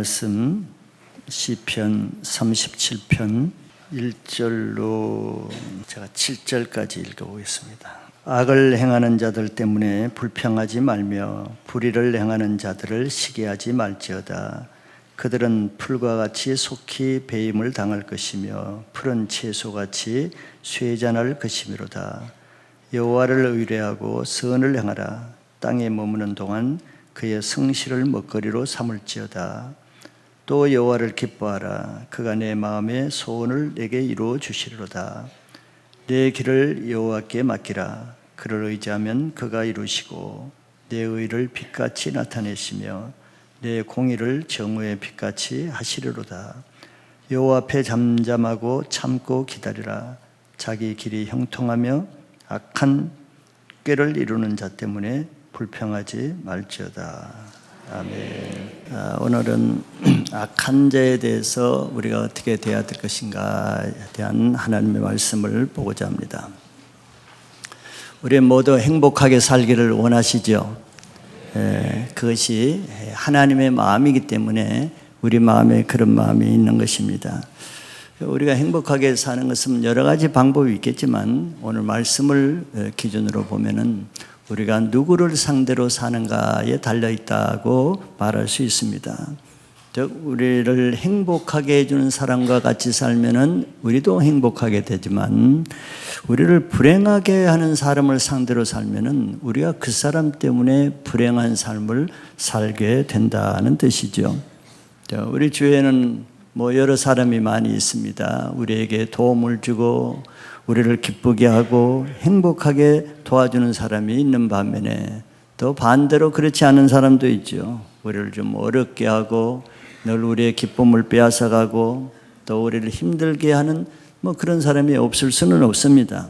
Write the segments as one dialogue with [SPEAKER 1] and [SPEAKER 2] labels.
[SPEAKER 1] 말씀 시편 37편 1절로 제가 7절까지 읽어보겠습니다. 악을 행하는 자들 때문에 불평하지 말며 불의를 행하는 자들을 시기하지 말지어다. 그들은 풀과 같이 속히 배임을 당할 것이며 푸른 채소같이 쇠잔할 것이미로다. 여호와를 의뢰하고 선을 행하라. 땅에 머무는 동안 그의 성실을 먹거리로 삼을지어다. 또 여호와를 기뻐하라. 그가 내 마음의 소원을 내게 이루어 주시리로다. 내 길을 여호와께 맡기라. 그를 의지하면 그가 이루시고 내 의를 빛같이 나타내시며 내 공의를 정오의 빛같이 하시리로다. 여호와 앞에 잠잠하고 참고 기다리라. 자기 길이 형통하며 악한 꾀를 이루는 자 때문에 불평하지 말지어다. 아멘. 오늘은 악한 자에 대해서 우리가 어떻게 대해야 될 것인가에 대한 하나님의 말씀을 보고자 합니다. 우리 모두 행복하게 살기를 원하시죠? 그것이 하나님의 마음이기 때문에 우리 마음에 그런 마음이 있는 것입니다. 우리가 행복하게 사는 것은 여러 가지 방법이 있겠지만 오늘 말씀을 기준으로 보면은 우리가 누구를 상대로 사는가에 달려있다고 말할 수 있습니다. 즉 우리를 행복하게 해주는 사람과 같이 살면은 우리도 행복하게 되지만 우리를 불행하게 하는 사람을 상대로 살면은 우리가 그 사람 때문에 불행한 삶을 살게 된다는 뜻이죠. 우리 주위에는 여러 사람이 많이 있습니다. 우리에게 도움을 주고 우리를 기쁘게 하고 행복하게 도와주는 사람이 있는 반면에 또 반대로 그렇지 않은 사람도 있죠. 우리를 좀 어렵게 하고 늘 우리의 기쁨을 빼앗아가고 또 우리를 힘들게 하는 그런 사람이 없을 수는 없습니다.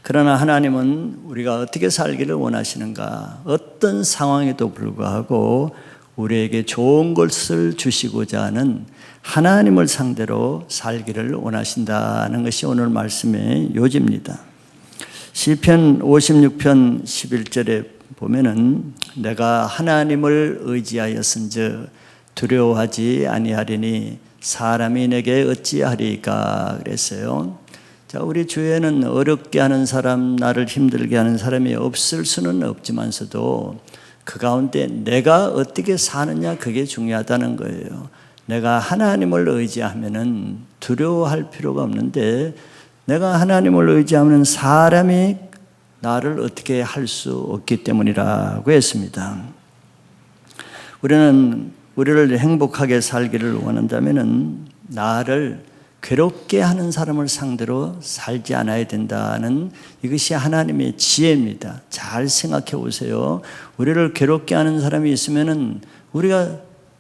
[SPEAKER 1] 그러나 하나님은 우리가 어떻게 살기를 원하시는가, 어떤 상황에도 불구하고 우리에게 좋은 것을 주시고자 하는 하나님을 상대로 살기를 원하신다는 것이 오늘 말씀의 요지입니다. 시편 56편 11절에 보면은 내가 하나님을 의지하였은즉 두려워하지 아니하리니 사람이 내게 어찌하리까 그랬어요. 자, 우리 주위에는 어렵게 하는 사람, 나를 힘들게 하는 사람이 없을 수는 없지만서도 그 가운데 내가 어떻게 사느냐 그게 중요하다는 거예요. 내가 하나님을 의지하면은 두려워할 필요가 없는데 내가 하나님을 의지하면 사람이 나를 어떻게 할 수 없기 때문이라고 했습니다. 우리를 행복하게 살기를 원한다면은 나를 괴롭게 하는 사람을 상대로 살지 않아야 된다는 이것이 하나님의 지혜입니다. 잘 생각해 보세요. 우리를 괴롭게 하는 사람이 있으면은 우리가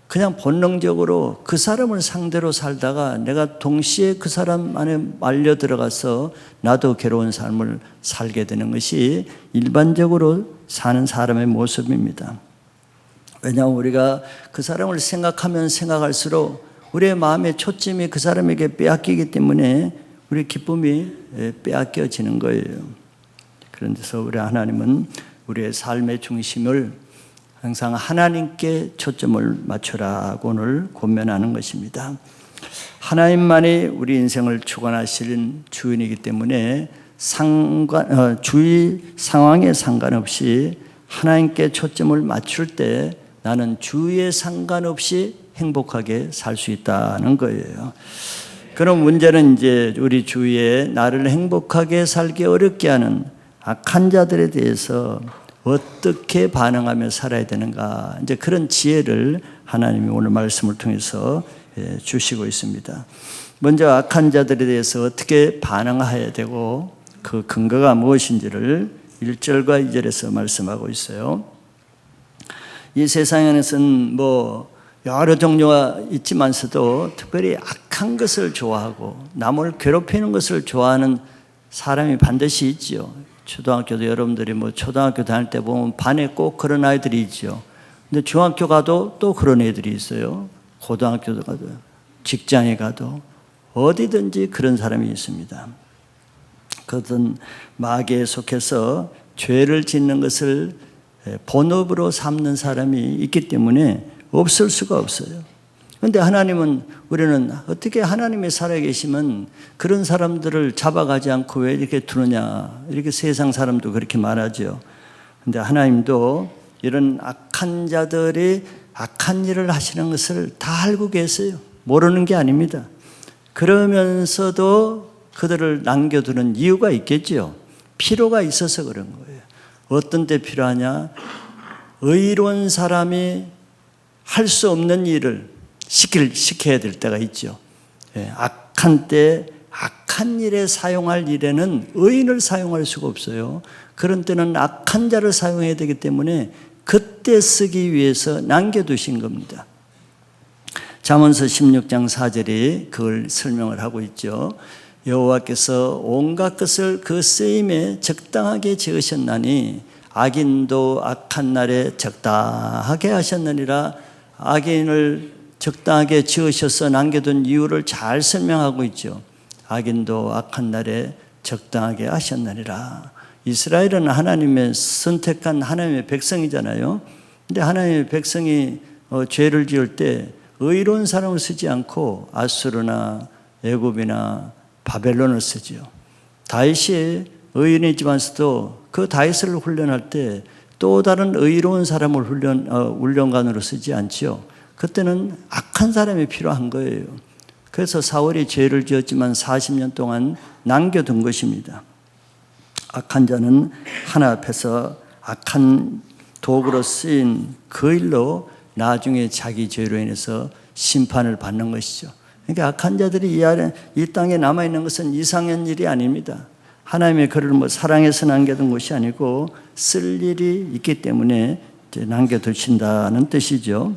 [SPEAKER 1] 그냥 본능적으로 그 사람을 상대로 살다가 내가 동시에 그 사람 안에 말려 들어가서 나도 괴로운 삶을 살게 되는 것이 일반적으로 사는 사람의 모습입니다. 왜냐하면 우리가 그 사람을 생각하면 생각할수록 우리의 마음의 초점이 그 사람에게 빼앗기기 때문에 우리 기쁨이 빼앗겨지는 거예요. 그런데서 우리 하나님은 우리의 삶의 중심을 항상 하나님께 초점을 맞추라고 오늘 권면하는 것입니다. 하나님만이 우리 인생을 주관하시는 주인이기 때문에 주위 상황에 상관없이 하나님께 초점을 맞출 때 나는 주위에 상관없이 행복하게 살 수 있다는 거예요. 그럼 문제는 이제 우리 주위에 나를 행복하게 살기 어렵게 하는 악한 자들에 대해서 어떻게 반응하며 살아야 되는가, 이제 그런 지혜를 하나님이 오늘 말씀을 통해서 주시고 있습니다. 먼저 악한 자들에 대해서 어떻게 반응해야 되고 그 근거가 무엇인지를 1절과 2절에서 말씀하고 있어요. 이 세상에는 여러 종류가 있지만서도 특별히 악한 것을 좋아하고 남을 괴롭히는 것을 좋아하는 사람이 반드시 있죠. 초등학교도 여러분들이 초등학교 다닐 때 보면 반에 꼭 그런 아이들이 있죠. 근데 중학교 가도 또 그런 애들이 있어요. 고등학교도 가도 직장에 가도 어디든지 그런 사람이 있습니다. 그것은 마귀에 속해서 죄를 짓는 것을 본업으로 삼는 사람이 있기 때문에 없을 수가 없어요. 그런데 하나님은, 우리는 어떻게 하나님이 살아계시면 그런 사람들을 잡아가지 않고 왜 이렇게 두느냐, 이렇게 세상 사람도 그렇게 말하죠. 그런데 하나님도 이런 악한 자들이 악한 일을 하시는 것을 다 알고 계세요. 모르는 게 아닙니다. 그러면서도 그들을 남겨두는 이유가 있겠죠. 필요가 있어서 그런 거예요. 어떤 때 필요하냐? 의로운 사람이 할 수 없는 일을 시켜야 될 때가 있죠. 악한 때 악한 일에 사용할 일에는 의인을 사용할 수가 없어요. 그런 때는 악한 자를 사용해야 되기 때문에 그때 쓰기 위해서 남겨두신 겁니다. 잠언서 16장 4절이 그걸 설명을 하고 있죠. 여호와께서 온갖 것을 그 쓰임에 적당하게 지으셨나니 악인도 악한 날에 적당하게 하셨느니라. 악인을 적당하게 지으셔서 남겨둔 이유를 잘 설명하고 있죠. 악인도 악한 날에 적당하게 하셨느니라. 이스라엘은 하나님의 선택한 하나님의 백성이잖아요. 근데 하나님의 백성이 죄를 지을 때 의로운 사람을 쓰지 않고 아수르나 애굽이나 바벨론을 쓰죠. 다윗이 의인이지만서도 그 다윗을 훈련할 때 또 다른 의로운 사람을 훈련관으로 쓰지 않죠. 그때는 악한 사람이 필요한 거예요. 그래서 사울이 죄를 지었지만 40년 동안 남겨둔 것입니다. 악한 자는 하나 앞에서 악한 도구로 쓰인 그 일로 나중에 자기 죄로 인해서 심판을 받는 것이죠. 그러니까 악한 자들이 이 땅에 남아있는 것은 이상한 일이 아닙니다. 하나님의 그를 사랑해서 남겨둔 것이 아니고 쓸 일이 있기 때문에 이제 남겨두신다는 뜻이죠.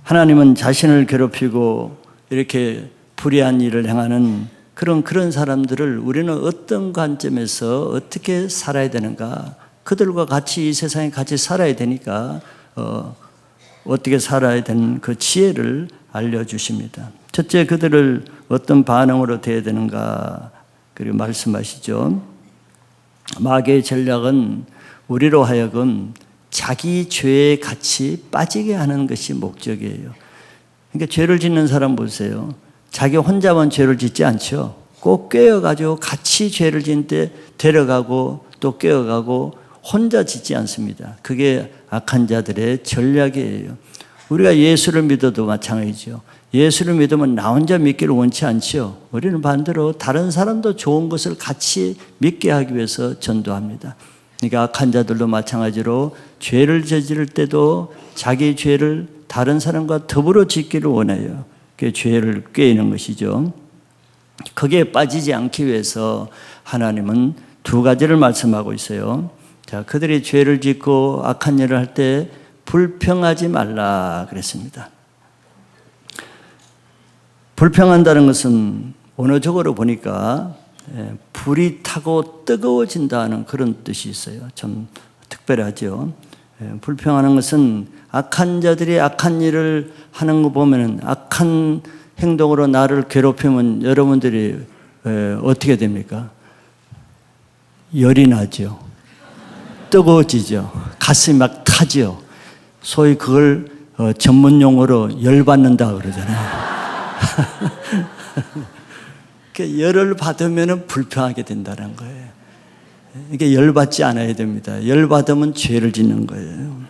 [SPEAKER 1] 하나님은 자신을 괴롭히고 이렇게 불의한 일을 행하는 그런 사람들을 우리는 어떤 관점에서 어떻게 살아야 되는가, 그들과 같이 이 세상에 같이 살아야 되니까 어떻게 살아야 되는 그 지혜를 알려주십니다. 첫째, 그들을 어떤 반응으로 대해야 되는가 그리고 말씀하시죠. 마귀의 전략은 우리로 하여금 자기 죄에 같이 빠지게 하는 것이 목적이에요. 그러니까 죄를 짓는 사람 보세요. 자기 혼자만 죄를 짓지 않죠. 꼭 꿰어가지고 같이 죄를 짓는 때 데려가고 또 꿰어가고 혼자 짓지 않습니다. 그게 악한 자들의 전략이에요. 우리가 예수를 믿어도 마찬가지죠. 예수를 믿으면 나 혼자 믿기를 원치 않죠. 우리는 반대로 다른 사람도 좋은 것을 같이 믿게 하기 위해서 전도합니다. 그러니까 악한 자들도 마찬가지로 죄를 저지를 때도 자기 죄를 다른 사람과 더불어 짓기를 원해요. 그게 죄를 꾀는 것이죠. 거기에 빠지지 않기 위해서 하나님은 두 가지를 말씀하고 있어요. 자, 그들이 죄를 짓고 악한 일을 할 때 불평하지 말라 그랬습니다. 불평한다는 것은 언어적으로 보니까 불이 타고 뜨거워진다는 그런 뜻이 있어요. 참 특별하죠. 불평하는 것은 악한 자들이 악한 일을 하는 거 보면 악한 행동으로 나를 괴롭히면 여러분들이 어떻게 됩니까? 열이 나죠. 뜨거워지죠. 가슴이 막 타죠. 소위 그걸 전문 용어로 열받는다 그러잖아요. 열을 받으면 불평하게 된다는 거예요. 이게 열받지 않아야 됩니다. 열받으면 죄를 짓는 거예요.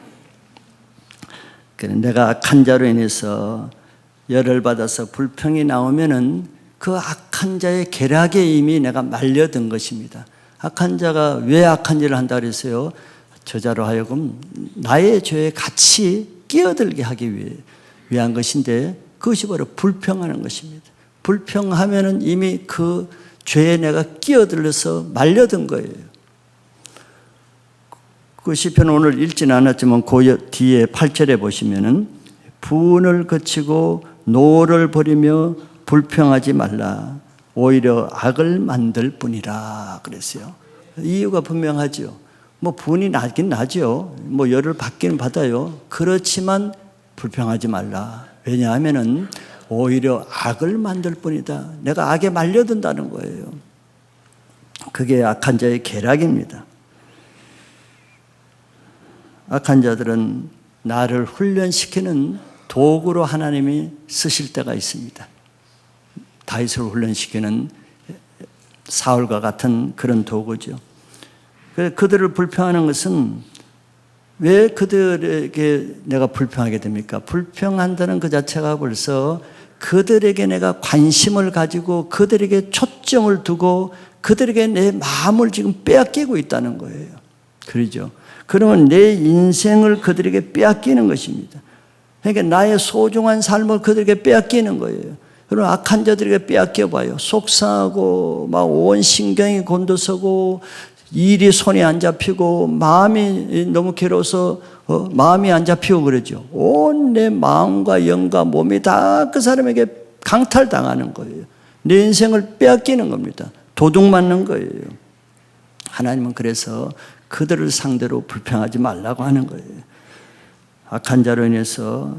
[SPEAKER 1] 내가 악한 자로 인해서 열을 받아서 불평이 나오면은 그 악한 자의 계략에 이미 내가 말려든 것입니다. 악한 자가 왜 악한 일을 한다 그랬어요? 저자로 하여금 나의 죄에 같이 끼어들게 하기 위한 것인데 그것이 바로 불평하는 것입니다. 불평하면은 이미 그 죄에 내가 끼어들어서 말려든 거예요. 그 시편 오늘 읽지는 않았지만 그 뒤에 8절에 보시면은 분을 거치고 노를 버리며 불평하지 말라. 오히려 악을 만들 뿐이라 그랬어요. 이유가 분명하죠. 분이 나긴 나죠. 열을 받기는 받아요. 그렇지만 불평하지 말라. 왜냐하면은 오히려 악을 만들 뿐이다. 내가 악에 말려든다는 거예요. 그게 악한 자의 계략입니다. 악한 자들은 나를 훈련시키는 도구로 하나님이 쓰실 때가 있습니다. 다윗을 훈련시키는 사울과 같은 그런 도구죠. 그들을 불평하는 것은 왜 그들에게 내가 불평하게 됩니까? 불평한다는 그 자체가 벌써 그들에게 내가 관심을 가지고 그들에게 초점을 두고 그들에게 내 마음을 지금 빼앗기고 있다는 거예요. 그러죠? 그러면 내 인생을 그들에게 빼앗기는 것입니다. 그러니까 나의 소중한 삶을 그들에게 빼앗기는 거예요. 그럼 악한 자들에게 빼앗겨 봐요. 속상하고 막 온 신경이 곤두서고 일이 손에 안 잡히고 마음이 너무 괴로워서 마음이 안 잡히고 그러죠. 온 내 마음과 영과 몸이 다 그 사람에게 강탈당하는 거예요. 내 인생을 빼앗기는 겁니다. 도둑 맞는 거예요. 하나님은 그래서 그들을 상대로 불평하지 말라고 하는 거예요. 악한 자로 인해서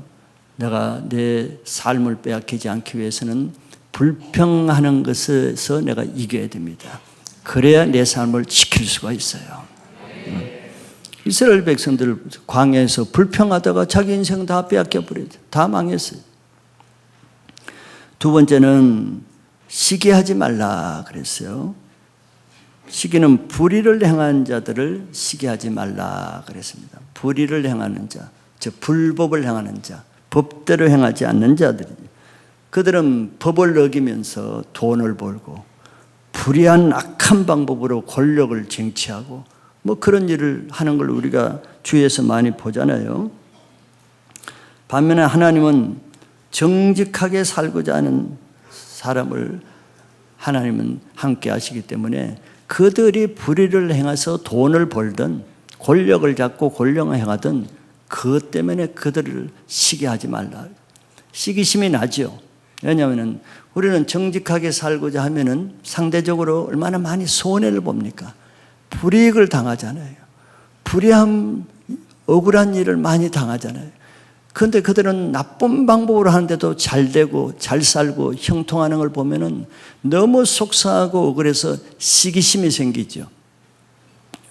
[SPEAKER 1] 내가 내 삶을 빼앗기지 않기 위해서는 불평하는 것에서 내가 이겨야 됩니다. 그래야 내 삶을 지킬 수가 있어요. 이스라엘 백성들 광야에서 불평하다가 자기 인생 다 빼앗겨 버렸죠. 다 망했어요. 두 번째는 시기하지 말라 그랬어요. 시기는 불의를 행한 자들을 시기하지 말라 그랬습니다. 불의를 행하는 자, 즉 불법을 행하는 자, 법대로 행하지 않는 자들이 그들은 법을 어기면서 돈을 벌고 불의한 악한 방법으로 권력을 쟁취하고 뭐 그런 일을 하는 걸 우리가 주위에서 많이 보잖아요. 반면에 하나님은 정직하게 살고자 하는 사람을 하나님은 함께 하시기 때문에 그들이 불의를 행해서 돈을 벌든 권력을 잡고 권력을 행하든 그것 때문에 그들을 시기하지 말라. 시기심이 나죠. 왜냐하면 우리는 정직하게 살고자 하면은 상대적으로 얼마나 많이 손해를 봅니까? 불이익을 당하잖아요. 불의함, 억울한 일을 많이 당하잖아요. 그런데 그들은 나쁜 방법으로 하는데도 잘 되고 잘 살고 형통하는 걸 보면은 너무 속상하고 억울해서 시기심이 생기죠.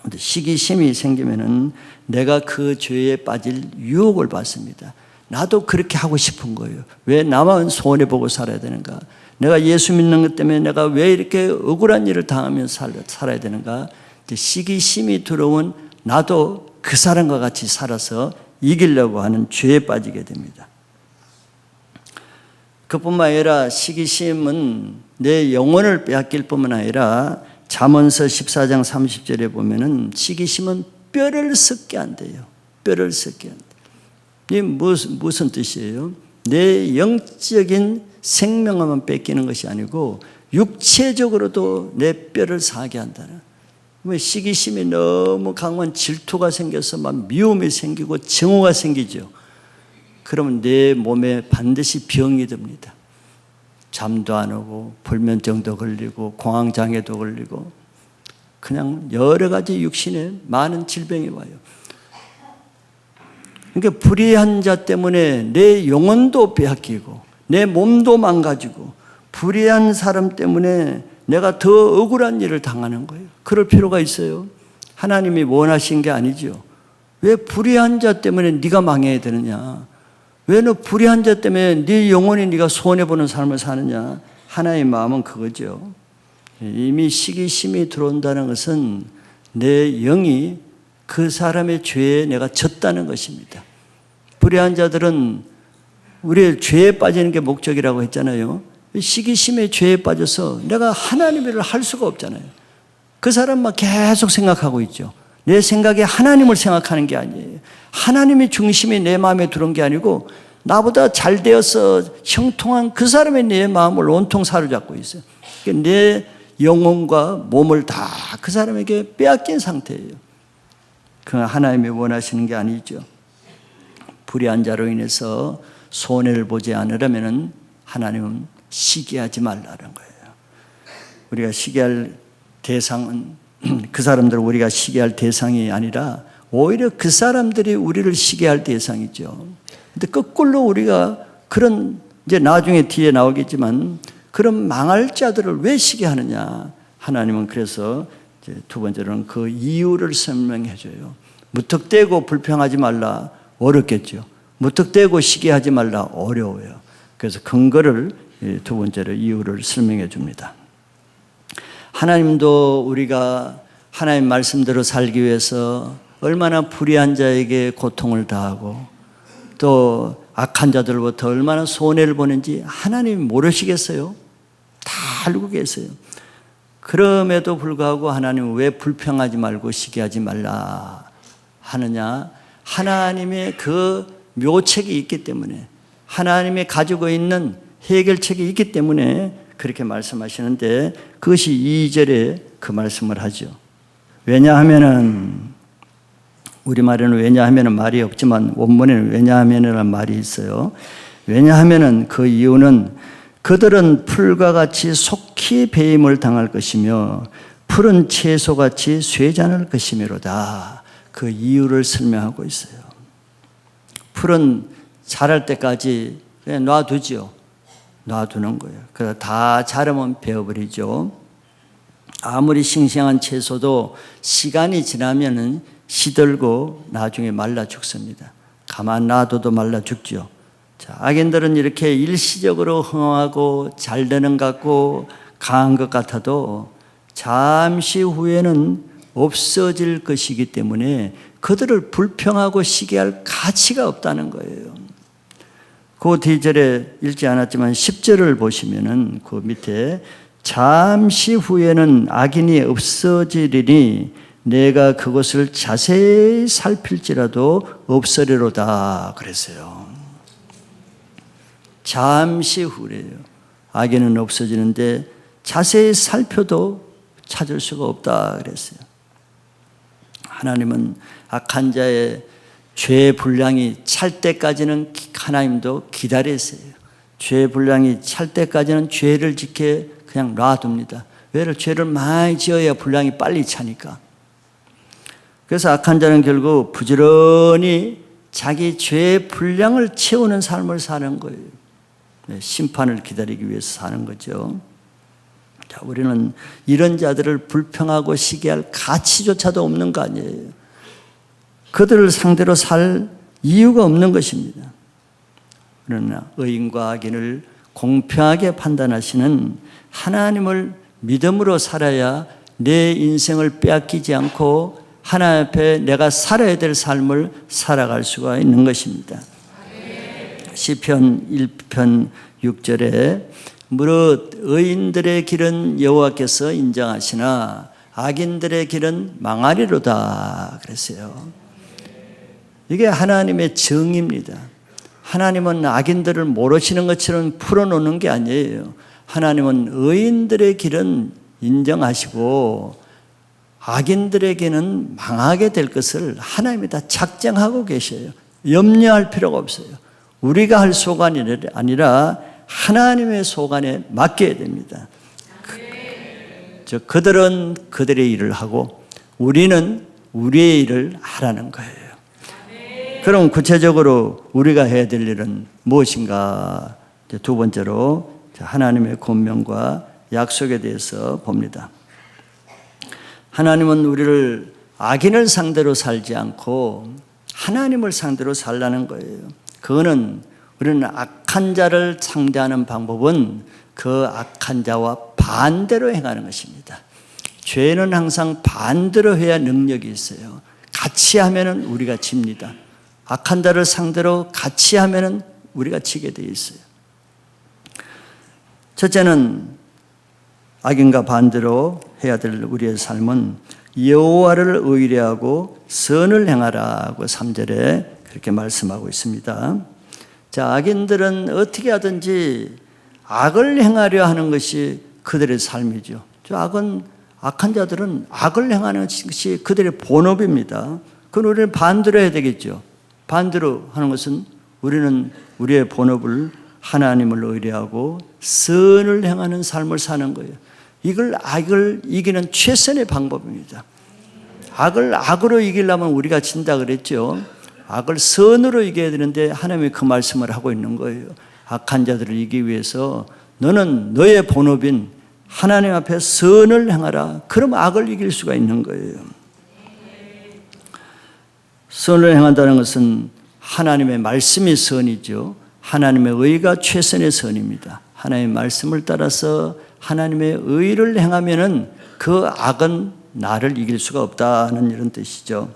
[SPEAKER 1] 근데 시기심이 생기면은 내가 그 죄에 빠질 유혹을 받습니다. 나도 그렇게 하고 싶은 거예요. 왜 나만 손해보고 살아야 되는가? 내가 예수 믿는 것 때문에 내가 왜 이렇게 억울한 일을 당하면서 살아야 되는가? 시기심이 들어오면 나도 그 사람과 같이 살아서 이기려고 하는 죄에 빠지게 됩니다. 그뿐만 아니라 시기심은 내 영혼을 빼앗길 뿐만 아니라 잠언서 14장 30절에 보면은 시기심은 뼈를 썩게 한대요. 뼈를 썩게 한다. 이게 무슨 뜻이에요? 내 영적인 생명만 뺏기는 것이 아니고 육체적으로도 내 뼈를 상하게 한다는. 시기심이 너무 강한 질투가 생겨서 막 미움이 생기고 증오가 생기죠. 그러면 내 몸에 반드시 병이 듭니다. 잠도 안 오고 불면증도 걸리고 공황장애도 걸리고 그냥 여러 가지 육신에 많은 질병이 와요. 그러니까 불의한 자 때문에 내 영혼도 빼앗기고 내 몸도 망가지고 불의한 사람 때문에 내가 더 억울한 일을 당하는 거예요. 그럴 필요가 있어요. 하나님이 원하신 게 아니죠. 왜 불의한 자 때문에 네가 망해야 되느냐? 왜 너 불의한 자 때문에 네 영혼이 네가 손해보는 삶을 사느냐? 하나님의 마음은 그거죠. 이미 시기심이 들어온다는 것은 내 영이 그 사람의 죄에 내가 졌다는 것입니다. 불의한 자들은 우리의 죄에 빠지는 게 목적이라고 했잖아요. 시기심의 죄에 빠져서 내가 하나님의 일을 할 수가 없잖아요. 그 사람만 계속 생각하고 있죠. 내 생각에 하나님을 생각하는 게 아니에요. 하나님의 중심이 내 마음에 들어온 게 아니고 나보다 잘 되어서 형통한 그 사람의 내 마음을 온통 사로잡고 있어요. 내 영혼과 몸을 다 그 사람에게 빼앗긴 상태예요. 그건 하나님이 원하시는 게 아니죠. 불의한 자로 인해서 손해를 보지 않으려면 하나님은 시기하지 말라는 거예요. 우리가 시기할 대상은 그 사람들은 우리가 시기할 대상이 아니라 오히려 그 사람들이 우리를 시기할 대상이죠. 근데 거꾸로 우리가 그런 이제 나중에 뒤에 나오겠지만 그런 망할 자들을 왜 시기하느냐? 하나님은 그래서 이제 두 번째로는 그 이유를 설명해 줘요. 무턱대고 불평하지 말라. 어렵겠죠. 무턱대고 시기하지 말라 어려워요. 그래서 근거를 두 번째로 이유를 설명해 줍니다. 하나님도 우리가 하나님 말씀대로 살기 위해서 얼마나 불의한 자에게 고통을 당하고 또 악한 자들로부터 얼마나 손해를 보는지 하나님이 모르시겠어요? 다 알고 계세요. 그럼에도 불구하고 하나님은 왜 불평하지 말고 시기하지 말라 하느냐? 하나님의 그 묘책이 있기 때문에, 하나님이 가지고 있는 해결책이 있기 때문에 그렇게 말씀하시는데, 그것이 2절에 그 말씀을 하죠. 왜냐하면은, 우리말에는 왜냐하면은 말이 없지만 원문에는 왜냐하면이라는 말이 있어요. 왜냐하면은 그 이유는 그들은 풀과 같이 속히 배임을 당할 것이며 푸른 채소같이 쇠잔할 것이미로다. 그 이유를 설명하고 있어요. 풀은 자랄 때까지 그냥 놔두죠. 놔두는 거예요. 그래서 다 자라면 베어버리죠. 아무리 싱싱한 채소도 시간이 지나면은 시들고 나중에 말라 죽습니다. 가만 놔둬도 말라 죽죠. 자, 악인들은 이렇게 일시적으로 흥하고 잘 되는 것 같고 강한 것 같아도 잠시 후에는 없어질 것이기 때문에 그들을 불평하고 시기할 가치가 없다는 거예요. 그 뒤절에 읽지 않았지만 10절을 보시면은 그 밑에 잠시 후에는 악인이 없어지리니 내가 그것을 자세히 살필지라도 없으리로다 그랬어요. 잠시 후래요. 악인은 없어지는데 자세히 살펴도 찾을 수가 없다 그랬어요. 하나님은 악한 자의 죄 분량이 찰 때까지는 하나님도 기다리세요. 죄 분량이 찰 때까지는 죄를 지켜 그냥 놔둡니다. 왜? 죄를 많이 지어야 분량이 빨리 차니까. 그래서 악한 자는 결국 부지런히 자기 죄의 분량을 채우는 삶을 사는 거예요. 심판을 기다리기 위해서 사는 거죠. 자, 우리는 이런 자들을 불평하고 시기할 가치조차도 없는 거 아니에요. 그들을 상대로 살 이유가 없는 것입니다. 그러나 의인과 악인을 공평하게 판단하시는 하나님을 믿음으로 살아야 내 인생을 빼앗기지 않고 하나님 앞에 내가 살아야 될 삶을 살아갈 수가 있는 것입니다. 시편 1편 6절에 무릇 의인들의 길은 여호와께서 인정하시나 악인들의 길은 망하리로다 그랬어요. 이게 하나님의 정의입니다. 하나님은 악인들을 모르시는 것처럼 풀어놓는 게 아니에요. 하나님은 의인들의 길은 인정하시고 악인들에게는 망하게 될 것을 하나님이 다 작정하고 계셔요. 염려할 필요가 없어요. 우리가 할 소관이 아니라 하나님의 소관에 맡겨야 됩니다. 그들은 그들의 일을 하고 우리는 우리의 일을 하라는 거예요. 그럼 구체적으로 우리가 해야 될 일은 무엇인가? 두 번째로 하나님의 권면과 약속에 대해서 봅니다. 하나님은 우리를 악인을 상대로 살지 않고 하나님을 상대로 살라는 거예요. 그거는 우리는 악한 자를 상대하는 방법은 그 악한 자와 반대로 행하는 것입니다. 죄는 항상 반대로 해야 능력이 있어요. 같이 하면은 우리가 집니다. 악한 자를 상대로 같이 하면은 우리가 지게 되어 있어요. 첫째는 악인과 반대로 해야 될 우리의 삶은 여호와를 의뢰하고 선을 행하라고 3절에 그렇게 말씀하고 있습니다. 자, 악인들은 어떻게 하든지 악을 행하려 하는 것이 그들의 삶이죠. 악한 자들은 악을 행하는 것이 그들의 본업입니다. 그건 우리는 반대로 해야 되겠죠. 반대로 하는 것은 우리는 우리의 본업을 하나님을 의뢰하고 선을 행하는 삶을 사는 거예요. 이걸 악을 이기는 최선의 방법입니다. 악을 악으로 이기려면 우리가 진다 그랬죠. 악을 선으로 이겨야 되는데 하나님이 그 말씀을 하고 있는 거예요. 악한 자들을 이기기 위해서 너는 너의 본업인 하나님 앞에 선을 행하라. 그럼 악을 이길 수가 있는 거예요. 선을 행한다는 것은 하나님의 말씀이 선이죠. 하나님의 의가 최선의 선입니다. 하나님의 말씀을 따라서 하나님의 의를 행하면은 그 악은 나를 이길 수가 없다는 이런 뜻이죠.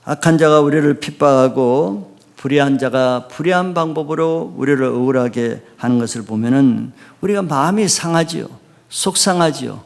[SPEAKER 1] 악한 자가 우리를 핍박하고 불의한 자가 불의한 방법으로 우리를 억울하게 하는 것을 보면은 우리가 마음이 상하지요. 속상하지요.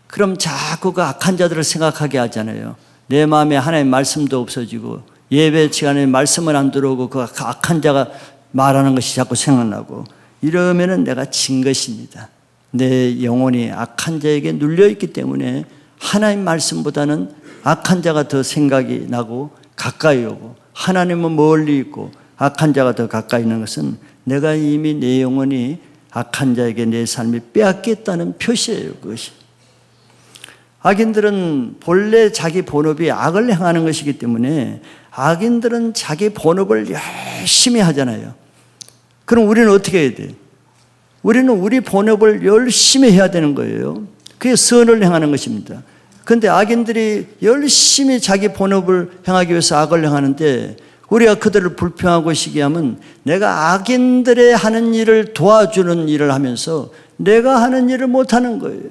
[SPEAKER 1] 그럼 자꾸 그 악한 자들을 생각하게 하잖아요. 내 마음에 하나님의 말씀도 없어지고 예배 시간에 말씀은 안 들어오고 그 악한 자가 말하는 것이 자꾸 생각나고 이러면은 내가 진 것입니다. 내 영혼이 악한 자에게 눌려있기 때문에 하나님 말씀보다는 악한 자가 더 생각이 나고 가까이 오고 하나님은 멀리 있고 악한 자가 더 가까이 있는 것은 내가 이미 내 영혼이 악한 자에게 내 삶이 빼앗겼다는 표시예요. 그것이. 악인들은 본래 자기 본업이 악을 행하는 것이기 때문에 악인들은 자기 본업을 열심히 하잖아요. 그럼 우리는 어떻게 해야 돼요? 우리는 우리 본업을 열심히 해야 되는 거예요. 그게 선을 행하는 것입니다. 그런데 악인들이 열심히 자기 본업을 행하기 위해서 악을 행하는데 우리가 그들을 불평하고 시기하면 내가 악인들의 하는 일을 도와주는 일을 하면서 내가 하는 일을 못하는 거예요.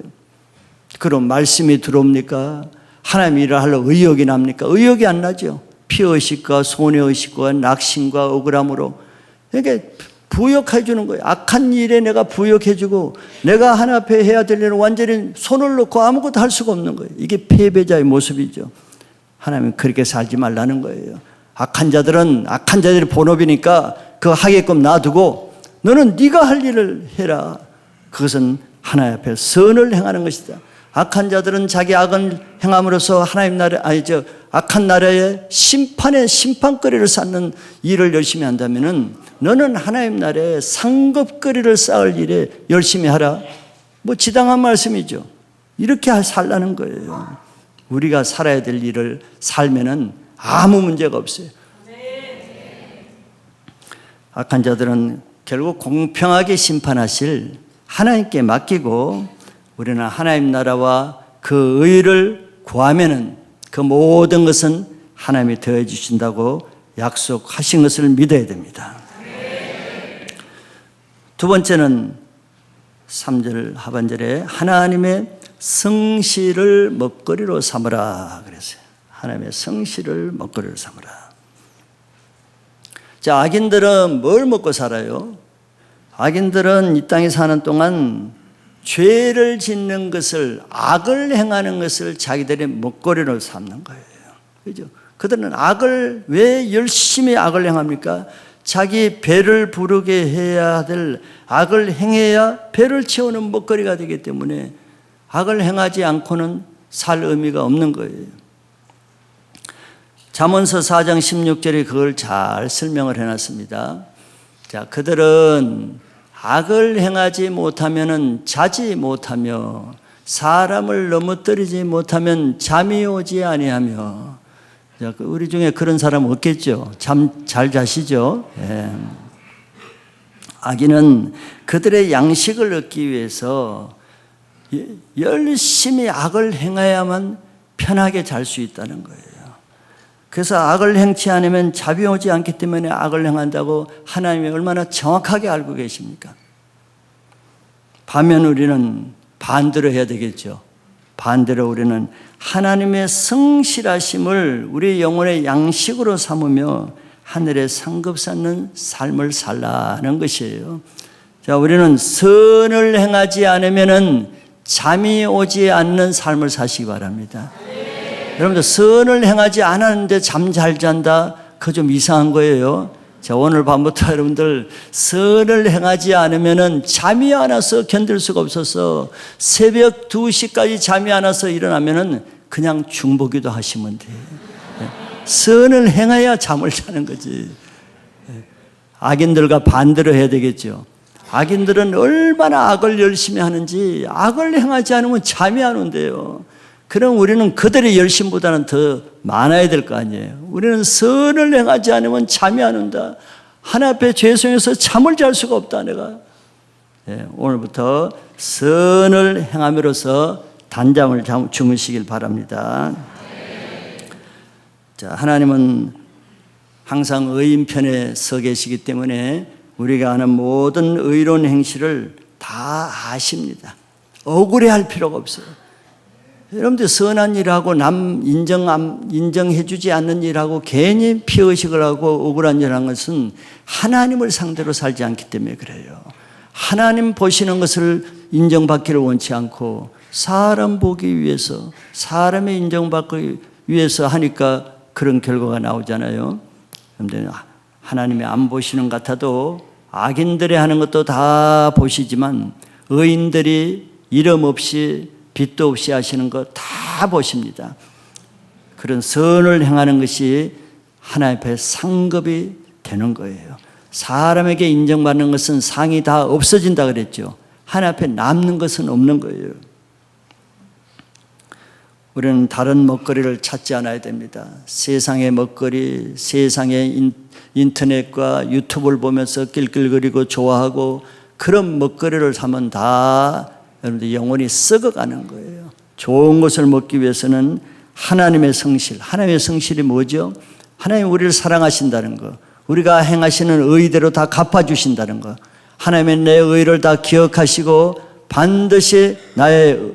[SPEAKER 1] 그럼 말씀이 들어옵니까? 하나님 일을 하려 의욕이 납니까? 의욕이 안 나죠. 피의식과 손해의식과 낙심과 억울함으로 이렇게 부욕해 주는 거예요. 악한 일에 내가 부욕해 주고 내가 하나 앞에 해야 될 일은 완전히 손을 놓고 아무것도 할 수가 없는 거예요. 이게 패배자의 모습이죠. 하나님은 그렇게 살지 말라는 거예요. 악한 자들은 악한 자들의 본업이니까 그거 하게끔 놔두고 너는 네가 할 일을 해라. 그것은 하나님 앞에 선을 행하는 것이다. 악한 자들은 자기 악을 행함으로써 하나님 나라 악한 나라의 심판의 심판거리를 쌓는 일을 열심히 한다면은 너는 하나님 나라의 상급거리를 쌓을 일에 열심히 하라. 뭐 지당한 말씀이죠. 이렇게 살라는 거예요. 우리가 살아야 될 일을 살면은 아무 문제가 없어요. 악한 자들은 결국 공평하게 심판하실 하나님께 맡기고 우리는 하나님 나라와 그 의를 구하면은 그 모든 것은 하나님이 더해 주신다고 약속하신 것을 믿어야 됩니다. 두 번째는 3절 하반절에 하나님의 성실을 먹거리로 삼으라 그랬어요. 하나님의 성실을 먹거리로 삼으라. 자, 악인들은 뭘 먹고 살아요? 악인들은 이 땅에 사는 동안 죄를 짓는 것을, 악을 행하는 것을 자기들의 먹거리로 삼는 거예요. 그죠? 그들은 악을 왜 열심히 악을 행합니까? 자기 배를 부르게 해야 될 악을 행해야 배를 채우는 먹거리가 되기 때문에 악을 행하지 않고는 살 의미가 없는 거예요. 잠언서 4장 16절에 그걸 잘 설명을 해놨습니다. 자, 그들은 악을 행하지 못하면은 자지 못하며 사람을 넘어뜨리지 못하면 잠이 오지 아니하며. 자, 우리 중에 그런 사람 없겠죠? 잠 잘 자시죠? 예. 악인은 그들의 양식을 얻기 위해서 열심히 악을 행해야만 편하게 잘 수 있다는 거예요. 그래서 악을 행치 않으면 잠이 오지 않기 때문에 악을 행한다고 하나님이 얼마나 정확하게 알고 계십니까? 반면 우리는 반대로 해야 되겠죠. 반대로 우리는 하나님의 성실하심을 우리 영혼의 양식으로 삼으며 하늘에 상급 쌓는 삶을 살라는 것이에요. 자, 우리는 선을 행하지 않으면은 잠이 오지 않는 삶을 사시기 바랍니다. 여러분들 선을 행하지 않았는데 잠 잘 잔다? 그거 좀 이상한 거예요. 자, 오늘 밤부터 여러분들 선을 행하지 않으면은 잠이 안 와서 견딜 수가 없어서 새벽 2시까지 잠이 안 와서 일어나면은 그냥 중보기도 하시면 돼요. 선을 행해야 잠을 자는 거지. 악인들과 반대로 해야 되겠죠. 악인들은 얼마나 악을 열심히 하는지 악을 행하지 않으면 잠이 안 온대요. 그럼 우리는 그들의 열심보다는 더 많아야 될 거 아니에요. 우리는 선을 행하지 않으면 잠이 안 온다. 하나님 앞에 죄송해서 잠을 잘 수가 없다 내가. 예, 오늘부터 선을 행함으로써 단잠을 주무시길 바랍니다. 자, 하나님은 항상 의인 편에 서 계시기 때문에 우리가 하는 모든 의로운 행실을 다 아십니다. 억울해할 필요가 없어요. 여러분들 선한 일하고 남 인정해주지 않는 일하고 괜히 피의식을 하고 억울한 일을 한 것은 하나님을 상대로 살지 않기 때문에 그래요. 하나님 보시는 것을 인정받기를 원치 않고 사람 보기 위해서, 사람의 인정받기 위해서 하니까 그런 결과가 나오잖아요. 그런데 하나님이 안 보시는 것 같아도 악인들이 하는 것도 다 보시지만 의인들이 이름 없이 빚도 없이 하시는 거 다 보십니다. 그런 선을 행하는 것이 하나님 앞에 상급이 되는 거예요. 사람에게 인정받는 것은 상이 다 없어진다 그랬죠. 하나님 앞에 남는 것은 없는 거예요. 우리는 다른 먹거리를 찾지 않아야 됩니다. 세상의 먹거리, 세상의 인터넷과 유튜브를 보면서 낄낄거리고 좋아하고 그런 먹거리를 사면 다 여러분들 영혼이 썩어가는 거예요. 좋은 것을 먹기 위해서는 하나님의 성실, 하나님의 성실이 뭐죠? 하나님 우리를 사랑하신다는 거, 우리가 행하시는 의대로 다 갚아주신다는 거, 하나님의 내 의를 다 기억하시고 반드시 나의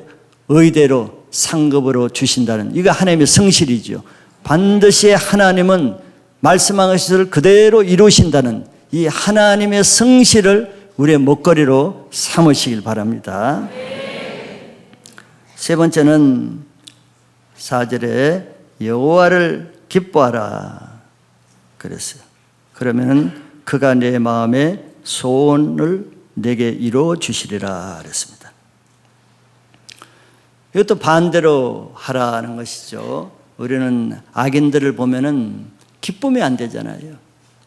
[SPEAKER 1] 의대로 상급으로 주신다는, 이거 하나님의 성실이죠. 반드시 하나님은 말씀한 것을 그대로 이루신다는 이 하나님의 성실을 우리의 먹거리로 삼으시길 바랍니다. 세 번째는 4절에 여호와를 기뻐하라 그랬어요. 그러면은 그가 내 마음의 소원을 내게 이루어 주시리라 그랬습니다. 이것도 반대로 하라는 것이죠. 우리는 악인들을 보면은 기쁨이 안 되잖아요.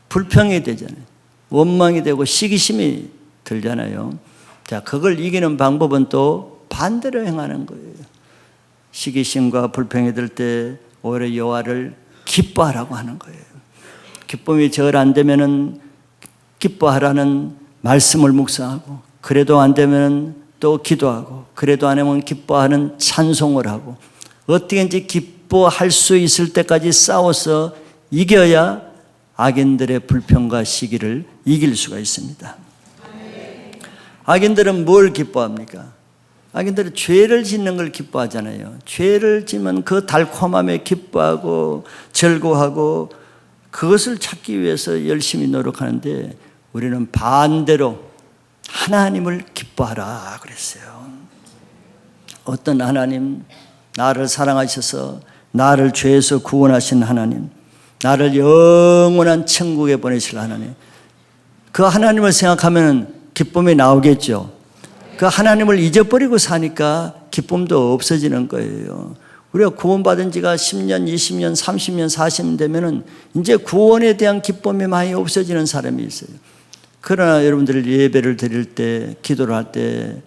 [SPEAKER 1] 불평이 되잖아요. 원망이 되고 시기심이 들잖아요. 자, 그걸 이기는 방법은 또 반대로 행하는 거예요. 시기심과 불평이 들 때 오히려 여호와를 기뻐하라고 하는 거예요. 기쁨이 절 안 되면은 기뻐하라는 말씀을 묵상하고, 그래도 안 되면 또 기도하고, 그래도 안 하면 기뻐하는 찬송을 하고, 어떻게든지 기뻐할 수 있을 때까지 싸워서 이겨야 악인들의 불평과 시기를 이길 수가 있습니다. 악인들은 뭘 기뻐합니까? 악인들은 죄를 짓는 걸 기뻐하잖아요. 죄를 지면 그 달콤함에 기뻐하고 즐거워하고 그것을 찾기 위해서 열심히 노력하는데, 우리는 반대로 하나님을 기뻐하라 그랬어요. 어떤 하나님, 나를 사랑하셔서 나를 죄에서 구원하신 하나님, 나를 영원한 천국에 보내실 하나님, 그 하나님을 생각하면 기쁨이 나오겠죠. 그 하나님을 잊어버리고 사니까 기쁨도 없어지는 거예요. 우리가 구원받은 지가 10년, 20년, 30년, 40년 되면은 이제 구원에 대한 기쁨이 많이 없어지는 사람이 있어요. 그러나 여러분들 예배를 드릴 때, 기도를 할 때,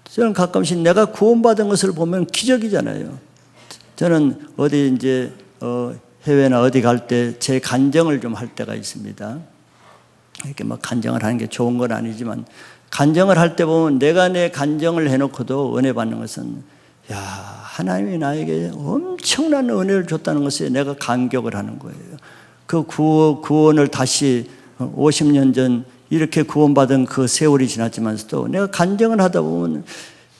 [SPEAKER 1] 저는 가끔씩 내가 구원받은 것을 보면 기적이잖아요. 저는 어디 이제 해외나 어디 갈 때 제 간증을 좀 할 때가 있습니다. 이렇게 막 간증을 하는 게 좋은 건 아니지만, 간증을 할 때 보면 내가 내 간증을 해놓고도 은혜 받는 것은, 야, 하나님이 나에게 엄청난 은혜를 줬다는 것에 내가 감격을 하는 거예요. 그 구원을 다시 50년 전 이렇게 구원받은 그 세월이 지났지만서도 내가 간증을 하다 보면,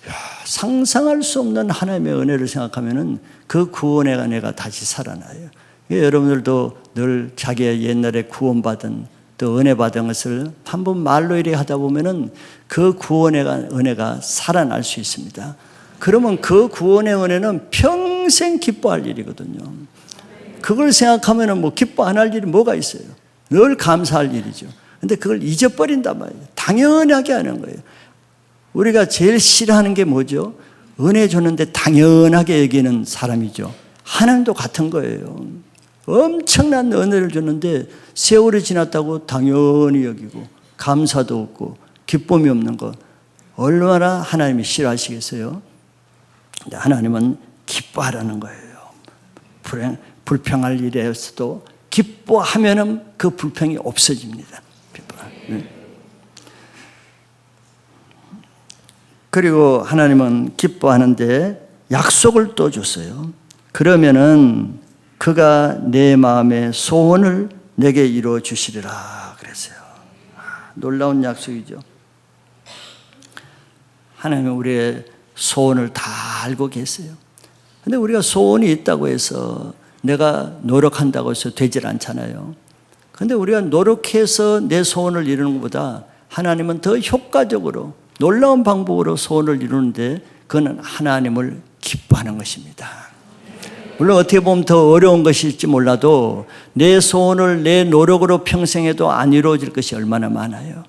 [SPEAKER 1] 야, 상상할 수 없는 하나님의 은혜를 생각하면은 그 구원의 은혜가 다시 살아나요. 여러분들도 늘 자기의 옛날에 구원받은 또 은혜 받은 것을 한번 말로 이래 하다 보면은 그 구원의 은혜가 살아날 수 있습니다. 그러면 그 구원의 은혜는 평생 기뻐할 일이거든요. 그걸 생각하면은 뭐 기뻐 안 할 일이 뭐가 있어요? 늘 감사할 일이죠. 근데 그걸 잊어버린단 말이에요. 당연하게 하는 거예요. 우리가 제일 싫어하는 게 뭐죠? 은혜 줬는데 당연하게 여기는 사람이죠. 하나님도 같은 거예요. 엄청난 은혜를 줬는데 세월이 지났다고 당연히 여기고 감사도 없고 기쁨이 없는 것, 얼마나 하나님이 싫어하시겠어요? 근데 하나님은 기뻐하라는 거예요. 불평할 일에서도 기뻐하면은 그 불평이 없어집니다. 그리고 하나님은 기뻐하는데 약속을 또 줬어요. 그러면은 그가 내 마음의 소원을 내게 이루어 주시리라 그랬어요. 놀라운 약속이죠. 하나님은 우리의 소원을 다 알고 계세요. 근데 우리가 소원이 있다고 해서 내가 노력한다고 해서 되질 않잖아요. 근데 우리가 노력해서 내 소원을 이루는 것보다 하나님은 더 효과적으로 놀라운 방법으로 소원을 이루는데 그건 하나님을 기뻐하는 것입니다. 물론 어떻게 보면 더 어려운 것일지 몰라도 내 소원을 내 노력으로 평생 해도 안 이루어질 것이 얼마나 많아요.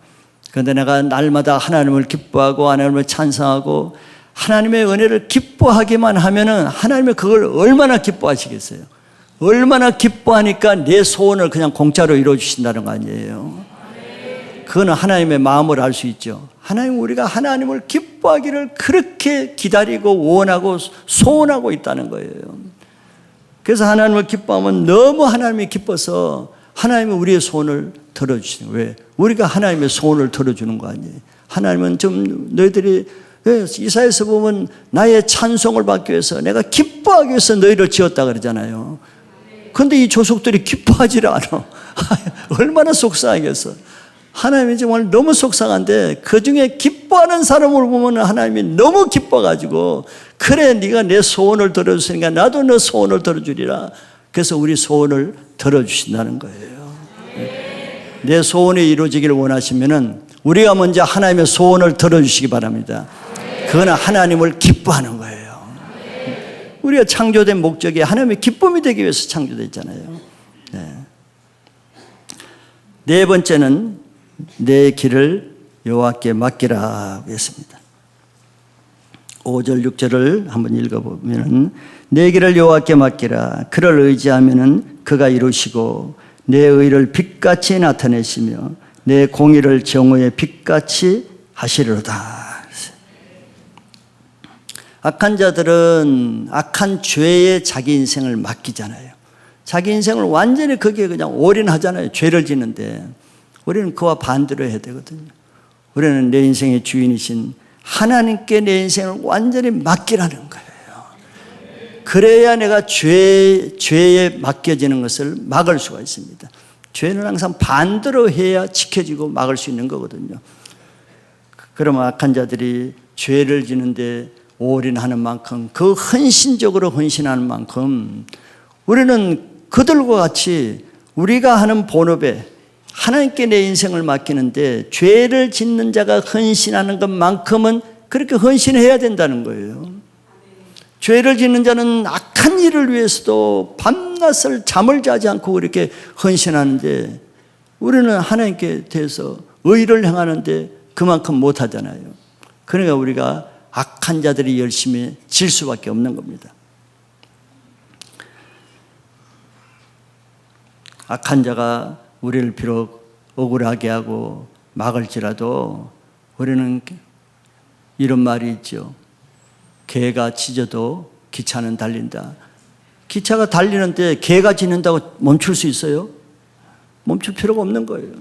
[SPEAKER 1] 그런데 내가 날마다 하나님을 기뻐하고 하나님을 찬송하고 하나님의 은혜를 기뻐하기만 하면은 하나님이 그걸 얼마나 기뻐하시겠어요. 얼마나 기뻐하니까 내 소원을 그냥 공짜로 이루어주신다는 거 아니에요. 그거는 하나님의 마음을 알 수 있죠. 하나님, 우리가 하나님을 기뻐하기를 그렇게 기다리고 원하고 소원하고 있다는 거예요. 그래서 하나님을 기뻐하면 너무 하나님이 기뻐서 하나님은 우리의 소원을 들어주시는 거예요. 왜? 우리가 하나님의 소원을 들어주는 거 아니에요. 하나님은 좀 너희들이 이사야서 보면 나의 찬송을 받기 위해서 내가 기뻐하기 위해서 너희를 지었다 그러잖아요. 그런데 이 조속들이 기뻐하지를 않아. 얼마나 속상하겠어. 하나님이 정말 너무 속상한데 그 중에 기뻐하는 사람을 보면 하나님이 너무 기뻐가지고 그래 네가 내 소원을 들어줬으니까 나도 너 소원을 들어주리라. 그래서 우리 소원을 들어주신다는 거예요. 내 소원이 이루어지기를 원하시면은 우리가 먼저 하나님의 소원을 들어주시기 바랍니다. 그거는 하나님을 기뻐하는 거예요. 우리가 창조된 목적이 하나님의 기쁨이 되기 위해서 창조됐잖아요. 네 번째는 내 길을 여호와께 맡기라 했습니다. 5절 6절을 한번 읽어보면 내 길을 여호와께 맡기라. 그를 의지하면 그가 이루시고 내 의를 빛같이 나타내시며 내 공의를 정오의 빛같이 하시리로다. 악한 자들은 악한 죄에 자기 인생을 맡기잖아요. 자기 인생을 완전히 거기에 그냥 올인하잖아요. 죄를 짓는데 우리는 그와 반대로 해야 되거든요. 우리는 내 인생의 주인이신 하나님께 내 인생을 완전히 맡기라는 거예요. 그래야 내가 죄에 맡겨지는 것을 막을 수가 있습니다. 죄는 항상 반대로 해야 지켜지고 막을 수 있는 거거든요. 그러면 악한 자들이 죄를 지는데 올인하는 만큼, 그 헌신적으로 헌신하는 만큼 우리는 그들과 같이 우리가 하는 본업에 하나님께 내 인생을 맡기는데 죄를 짓는 자가 헌신하는 것만큼은 그렇게 헌신해야 된다는 거예요. 죄를 짓는 자는 악한 일을 위해서도 밤낮을 잠을 자지 않고 그렇게 헌신하는데 우리는 하나님께 대해서 의를 행하는데 그만큼 못하잖아요. 그러니까 우리가 악한 자들이 열심히 질 수밖에 없는 겁니다. 악한 자가 우리를 비록 억울하게 하고 막을지라도 우리는 이런 말이 있죠. 개가 짖어도 기차는 달린다. 기차가 달리는데 개가 짖는다고 멈출 수 있어요? 멈출 필요가 없는 거예요.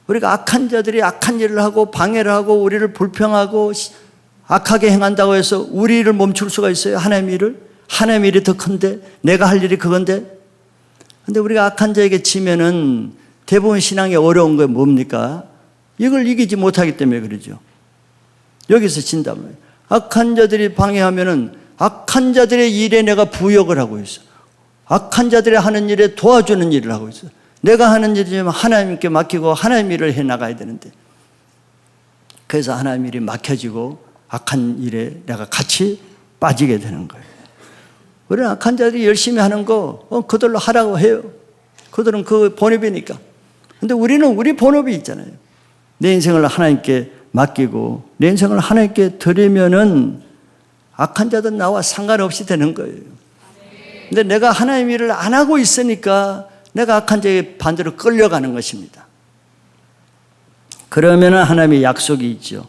[SPEAKER 1] 우리가 악한 자들이 악한 일을 하고 방해를 하고 우리를 불평하고 악하게 행한다고 해서 우리를 멈출 수가 있어요? 하나님의 일을? 하나님의 일이 더 큰데 내가 할 일이 그건데? 근데 우리가 악한 자에게 지면은 대부분 신앙이 어려운 게 뭡니까? 이걸 이기지 못하기 때문에 그러죠. 여기서 진단 말이에요. 악한 자들이 방해하면은 악한 자들의 일에 내가 부역을 하고 있어. 악한 자들이 하는 일에 도와주는 일을 하고 있어. 내가 하는 일이지만 하나님께 맡기고 하나님 일을 해 나가야 되는데 그래서 하나님 일이 막혀지고 악한 일에 내가 같이 빠지게 되는 거예요. 우리는 악한 자들이 열심히 하는 거 그들로 하라고 해요. 그들은 그 본업이니까. 근데 우리는 우리 본업이 있잖아요. 내 인생을 하나님께 맡기고 내 인생을 하나님께 드리면은 악한 자들은 나와 상관없이 되는 거예요. 근데 내가 하나님 일을 안 하고 있으니까 내가 악한 자에게 반대로 끌려가는 것입니다. 그러면은 하나님의 약속이 있죠.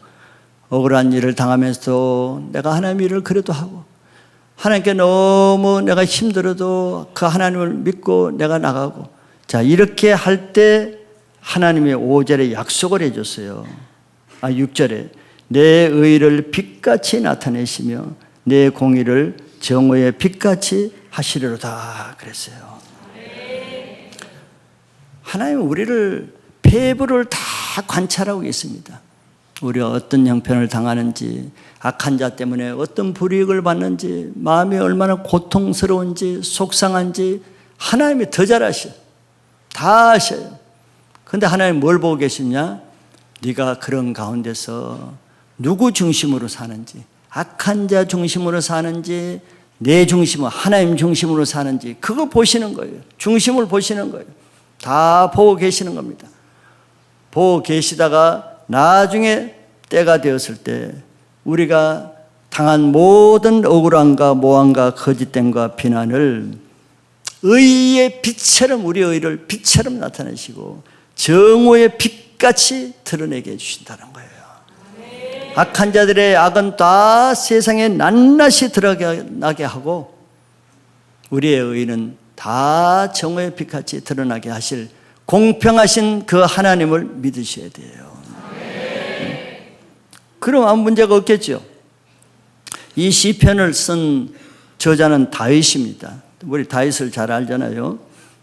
[SPEAKER 1] 억울한 일을 당하면서도 내가 하나님 일을 그래도 하고 하나님께 너무 내가 힘들어도 그 하나님을 믿고 내가 나가고 자 이렇게 할 때 하나님의 5절에 약속을 해줬어요. 6절에 내 의를 빛같이 나타내시며 내 공의를 정오의 빛같이 하시리로다 그랬어요. 하나님은 우리를 폐부를 다 관찰하고 있습니다. 우리가 어떤 형편을 당하는지, 악한 자 때문에 어떤 불이익을 받는지, 마음이 얼마나 고통스러운지, 속상한지 하나님이 더 잘 아셔요. 다 아셔요. 그런데 하나님 뭘 보고 계시냐? 네가 그런 가운데서 누구 중심으로 사는지, 악한 자 중심으로 사는지, 내 중심으로, 하나님 중심으로 사는지, 그거 보시는 거예요. 중심을 보시는 거예요. 다 보고 계시는 겁니다. 보고 계시다가 나중에 때가 되었을 때 우리가 당한 모든 억울함과 모함과 거짓됨과 비난을 의의 빛처럼, 우리의 의를 빛처럼 나타내시고 정오의 빛같이 드러내게 해주신다는 거예요. 악한 자들의 악은 다 세상에 낱낱이 드러나게 하고 우리의 의는 다 정오의 빛같이 드러나게 하실 공평하신 그 하나님을 믿으셔야 돼요. 그럼 아무 문제가 없겠죠. 이 시편을 쓴 저자는 다윗입니다. 우리 다윗을 잘 알잖아요.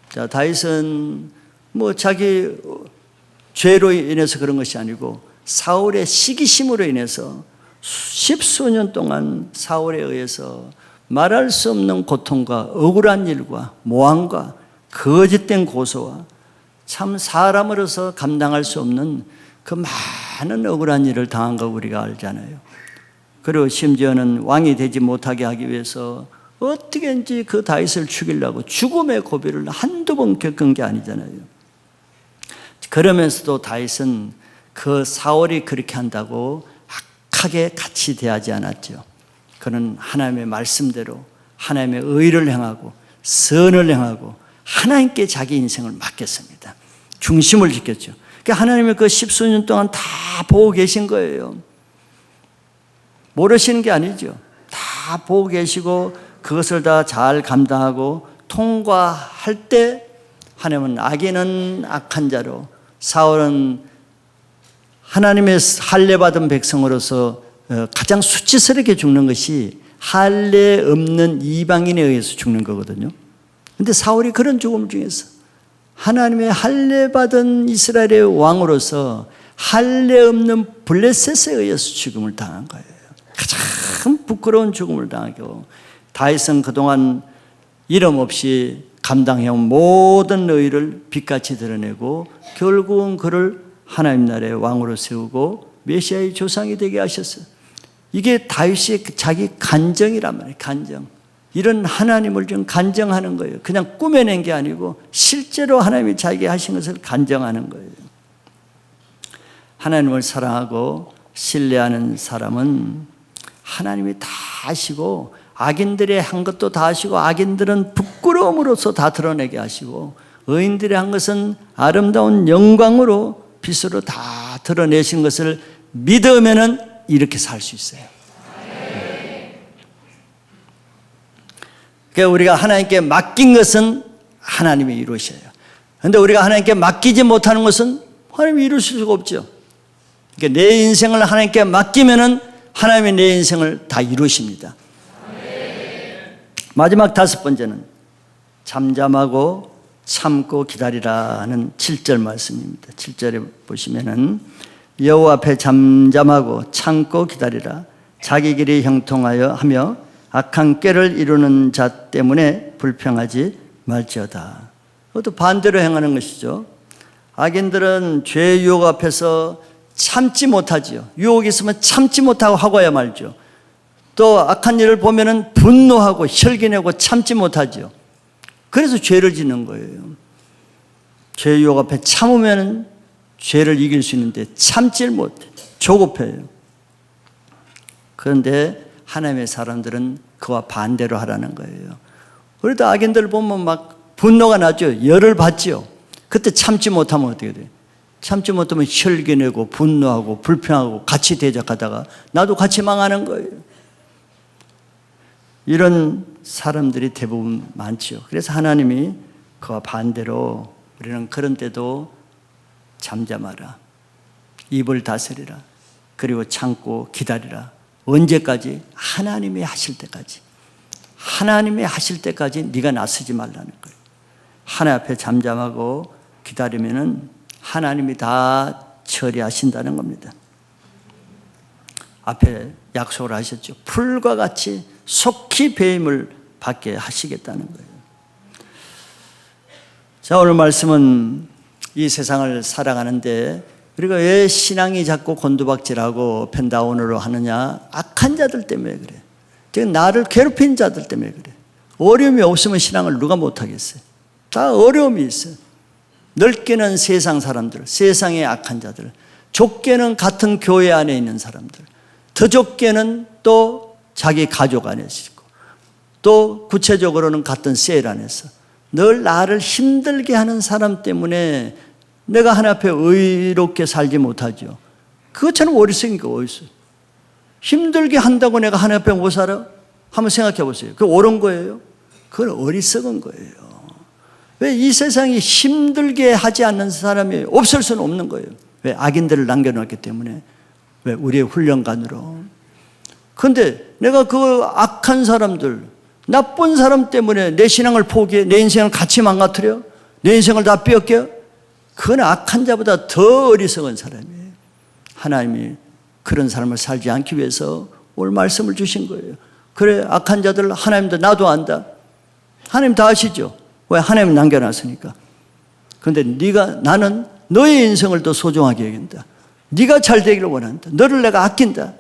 [SPEAKER 1] 자, 다윗은 뭐 자기 죄로 인해서 그런 것이 아니고 사울의 시기심으로 인해서 십수년 동안 사울에 의해서 말할 수 없는 고통과 억울한 일과 모함과 거짓된 고소와 참 사람으로서 감당할 수 없는 그 많은 억울한 일을 당한 거 우리가 알잖아요. 그리고 심지어는 왕이 되지 못하게 하기 위해서 어떻게든지 그 다윗을 죽이려고 죽음의 고비를 한두 번 겪은 게 아니잖아요. 그러면서도 다윗은 그 사울이 그렇게 한다고 악하게 같이 대하지 않았죠. 그는 하나님의 말씀대로 하나님의 의를 행하고 선을 행하고 하나님께 자기 인생을 맡겼습니다. 중심을 지켰죠. 그러니까 하나님의 그 십수년 동안 다 보고 계신 거예요. 모르시는 게 아니죠. 다 보고 계시고 그것을 다 잘 감당하고 통과할 때 하나님은 악인은 악한 자로, 사울은 하나님의 할례받은 백성으로서 가장 수치스럽게 죽는 것이 할례 없는 이방인에 의해서 죽는 거거든요. 그런데 사울이 그런 죽음 중에서 하나님의 할례받은 이스라엘의 왕으로서 할례 없는 블레셋에 의해서 죽음을 당한 거예요. 가장 부끄러운 죽음을 당하고 다윗은 그동안 이름 없이 감당해온 모든 의를 빛같이 드러내고 결국은 그를 하나님 나라의 왕으로 세우고 메시아의 조상이 되게 하셨어요. 이게 다윗이 자기 간정이란 말이에요. 간정. 이런 하나님을 좀 간정하는 거예요. 그냥 꾸며낸 게 아니고 실제로 하나님이 자기가 하신 것을 간정하는 거예요. 하나님을 사랑하고 신뢰하는 사람은 하나님이 다 아시고 악인들의 한 것도 다 아시고 악인들은 부끄러움으로써 다 드러내게 하시고 의인들이 한 것은 아름다운 영광으로 빛으로 다 드러내신 것을 믿으면은 이렇게 살 수 있어요. 그러니까 우리가 하나님께 맡긴 것은 하나님이 이루셔요. 그런데 우리가 하나님께 맡기지 못하는 것은 하나님이 이루실 수가 없죠. 그러니까 내 인생을 하나님께 맡기면은 하나님이 내 인생을 다 이루십니다. 마지막 다섯 번째는 잠잠하고 참고 기다리라 하는 7절 말씀입니다. 7절에 보시면은 여호와 앞에 잠잠하고 참고 기다리라. 자기 길이 형통하여 하며 악한 꾀를 이루는 자 때문에 불평하지 말지어다. 그것도 반대로 행하는 것이죠. 악인들은 죄의 유혹 앞에서 참지 못하지요. 유혹이 있으면 참지 못하고 하고야 말죠. 또 악한 일을 보면은 분노하고 혈기내고 참지 못하죠. 그래서 죄를 짓는 거예요. 죄의 유혹 앞에 참으면 죄를 이길 수 있는데 참질 못해. 조급해요. 그런데 하나님의 사람들은 그와 반대로 하라는 거예요. 그래도 악인들 보면 막 분노가 나죠. 열을 받죠. 그때 참지 못하면 어떻게 돼요? 참지 못하면 혈기내고 분노하고 불평하고 같이 대적하다가 나도 같이 망하는 거예요. 이런 사람들이 대부분 많죠. 그래서 하나님이 그와 반대로 우리는 그런 때도 잠잠하라. 입을 다스리라. 그리고 참고 기다리라. 언제까지? 하나님이 하실 때까지. 하나님이 하실 때까지 네가 나서지 말라는 거예요. 하나님 앞에 잠잠하고 기다리면은 하나님이 다 처리하신다는 겁니다. 앞에 약속을 하셨죠. 풀과 같이 속히 배임을 받게 하시겠다는 거예요. 자, 오늘 말씀은 이 세상을 살아가는데 우리가 왜 신앙이 자꾸 곤두박질하고 펜다운으로 하느냐? 악한 자들 때문에 그래. 지금 나를 괴롭힌 자들 때문에 그래. 어려움이 없으면 신앙을 누가 못하겠어요? 다 어려움이 있어요. 넓게는 세상 사람들, 세상의 악한 자들, 좁게는 같은 교회 안에 있는 사람들, 더 좁게는 또 자기 가족 안에 있고, 또 구체적으로는 같은 셀 안에서 늘 나를 힘들게 하는 사람 때문에 내가 하나님 앞에 의롭게 살지 못하죠. 그것처럼 어리석은 게 어디 있어요? 힘들게 한다고 내가 하나님 앞에 못 살아? 한번 생각해 보세요. 그게 옳은 거예요? 그건 어리석은 거예요. 왜 이 세상이 힘들게 하지 않는 사람이 없을 수는 없는 거예요. 왜? 악인들을 남겨놨기 때문에. 왜? 우리의 훈련관으로. 그런데 내가 그 악한 사람들, 나쁜 사람 때문에 내 신앙을 포기해, 내 인생을 같이 망가뜨려, 내 인생을 다 빼앗겨? 그건 악한 자보다 더 어리석은 사람이에요. 하나님이 그런 삶을 살지 않기 위해서 오늘 말씀을 주신 거예요. 그래, 악한 자들 하나님도 나도 안다. 하나님 다 아시죠? 왜? 하나님 남겨놨으니까. 그런데 나는 너의 인생을 더 소중하게 여긴다. 네가 잘 되기를 원한다. 너를 내가 아낀다.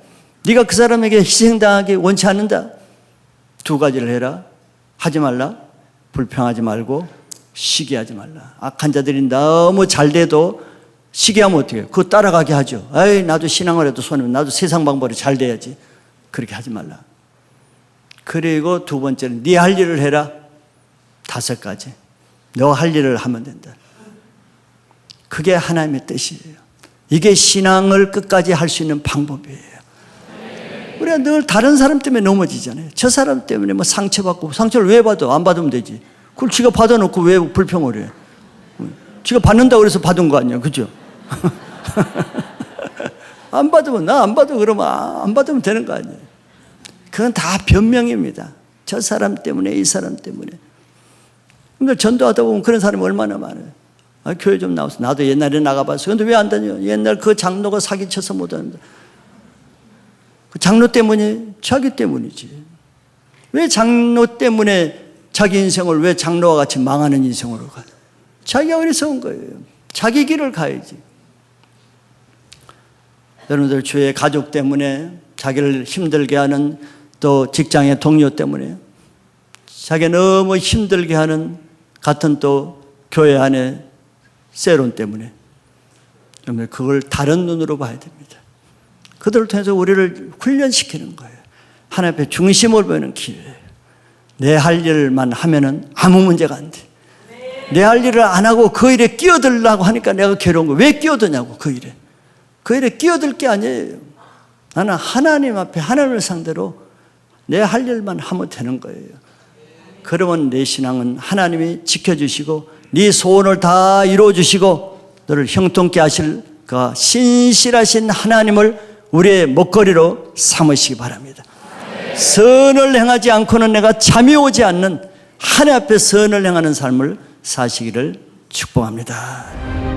[SPEAKER 1] 네가 그 사람에게 희생당하기 원치 않는다. 두 가지를 해라. 하지 말라. 불평하지 말고 시기하지 말라. 악한 자들이 너무 잘 돼도 시기하면 어떻게 해요? 그거 따라가게 하죠. 에이, 나도 신앙을 해도 손해면 나도 세상 방법으로 잘 돼야지. 그렇게 하지 말라. 그리고 두 번째는 네 할 일을 해라. 5가지. 너 할 일을 하면 된다. 그게 하나님의 뜻이에요. 이게 신앙을 끝까지 할 수 있는 방법이에요. 우리가 늘 다른 사람 때문에 넘어지잖아요. 저 사람 때문에 뭐 상처받고, 상처를 왜 받아? 안 받으면 되지. 그걸 지가 받아놓고 왜 불평을 해? 지가 받는다고 그래서 받은 거 아니야. 그죠? 안 받으면, 나 안 받아 그러면 안 받으면 되는 거 아니에요. 그건 다 변명입니다. 저 사람 때문에, 이 사람 때문에. 근데 전도하다 보면 그런 사람이 얼마나 많아요. 아, 교회 좀 나와서. 나도 옛날에 나가봤어. 근데 왜 안 다녀? 옛날 그 장로가 사기쳐서 못 하는데. 그 장로 때문이 자기 때문이지. 왜 장로 때문에 자기 인생을 왜 장로와 같이 망하는 인생으로 가요? 자기가 어리석은 거예요. 자기 길을 가야지. 여러분들 주위의 가족 때문에, 자기를 힘들게 하는 또 직장의 동료 때문에, 자기 너무 힘들게 하는 같은 또 교회 안에 세론 때문에, 그걸 다른 눈으로 봐야 됩니다. 그들을 통해서 우리를 훈련시키는 거예요. 하나님 앞에 중심을 보이는 기회예요. 내 할 일만 하면은 아무 문제가 안 돼. 내 할 일을 안 하고 그 일에 끼어들려고 하니까 내가 괴로운 거예요. 왜 끼어드냐고, 그 일에. 그 일에 끼어들 게 아니에요. 나는 하나님 앞에 하나님을 상대로 내 할 일만 하면 되는 거예요. 그러면 내 신앙은 하나님이 지켜주시고 네 소원을 다 이루어주시고 너를 형통케 하실 그 신실하신 하나님을 우리의 먹거리로 삼으시기 바랍니다. 선을 행하지 않고는 내가 잠이 오지 않는 하나님 앞에 선을 행하는 삶을 사시기를 축복합니다.